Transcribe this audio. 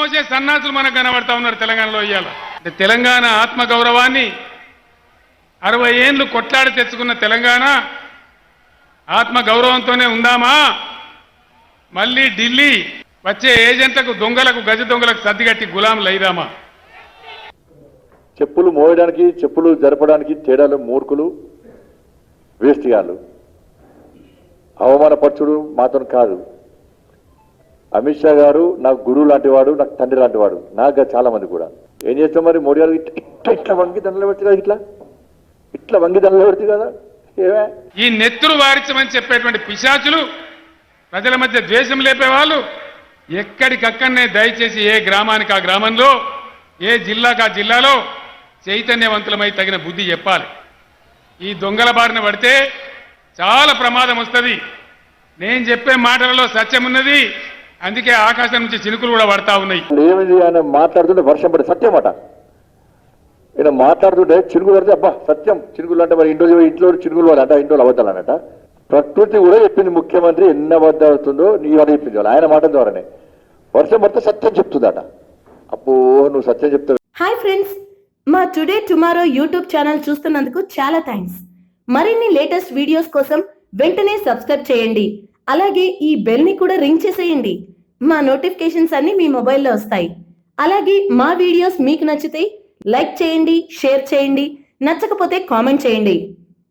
మోసే సన్నాసులు మనకు కనబడతా ఉన్నారు తెలంగాణలో ఇవాళ. తెలంగాణ ఆత్మ గౌరవాన్ని 60 ఏళ్లు కొట్లాడి తెచ్చుకున్న తెలంగాణ ఆత్మ గౌరవంతోనే ఉందామా? మళ్ళీ ఢిల్లీ వచ్చే ఏజెంట్లకు, దొంగలకు, గజ దొంగలకు సర్దిగట్టి గులాంలు అయిదామా? చెప్పులు మోయడానికి, చెప్పులు జరపడానికి తేడాలు మూర్ఖులు, వేస్టిగాళ్ళు. అవమానపరచుడు మాత్రం కాదు. అమిత్ షా గారు నాకు గురువు లాంటి వాడు, నాకు తండ్రి లాంటి వాడు. నాకు చాలా మంది కూడా. ఏం చేస్తాం మరి? మోడీ గారు ఇట్లా వంగి దండలు పెడుతుంది కదా, ఇట్లా వంగి దండలు పెడుతుంది కదా. ఏమే ఈ నెత్తురు వారించమని చెప్పేటువంటి పిశాచులు, ప్రజల మధ్య ద్వేషం లేపేవాళ్ళు ఎక్కడికక్కడనే దయచేసి ఏ గ్రామానికి ఆ గ్రామంలో, ఏ జిల్లాకు ఆ జిల్లాలో చైతన్యవంతులమై తగిన బుద్ధి చెప్పాలి. ఈ దొంగల బారిన పడితే చాలా ప్రమాదం వస్తుంది. నేను చెప్పే మాటలలో సత్యం ఉన్నది. అందుకే ఆకాశం నుంచి చినుకులు కూడా పడతా ఉన్నాయి. ఏమిది ఆయన మాట్లాడుతుంటే వర్షం పడి సత్యం అట. ఈయన మాట్లాడుతుంటే చినుకులు పడితే అబ్బా సత్యం. చినుకులు అంటే మరి ఇంట్లో చినుకులు పడట, ఇంట్లో అబద్ధాలన్నట. ప్రకృతి కూడా చెప్పింది, ముఖ్యమంత్రి ఎన్ని అబద్ధాలు అవుతుందో నీ వాడు చెప్పింది. ఆయన మాట ద్వారానే వర్షం పడితే సత్యం చెప్తుందట. అబ్బో నువ్వు సత్యం చెప్తావు. హాయ్ ఫ్రెండ్స్, మా టుడే టుమారో యూట్యూబ్ ఛానల్ చూస్తున్నందుకు చాలా థ్యాంక్స్. మరిన్ని లేటెస్ట్ వీడియోస్ కోసం వెంటనే సబ్స్క్రైబ్ చేయండి. అలాగే ఈ బెల్ ని కూడా రింగ్ చేసేయండి. మా నోటిఫికేషన్స్ అన్ని మీ మొబైల్లో వస్తాయి. అలాగే మా వీడియోస్ మీకు నచ్చితే లైక్ చేయండి, షేర్ చేయండి, నచ్చకపోతే కామెంట్ చేయండి.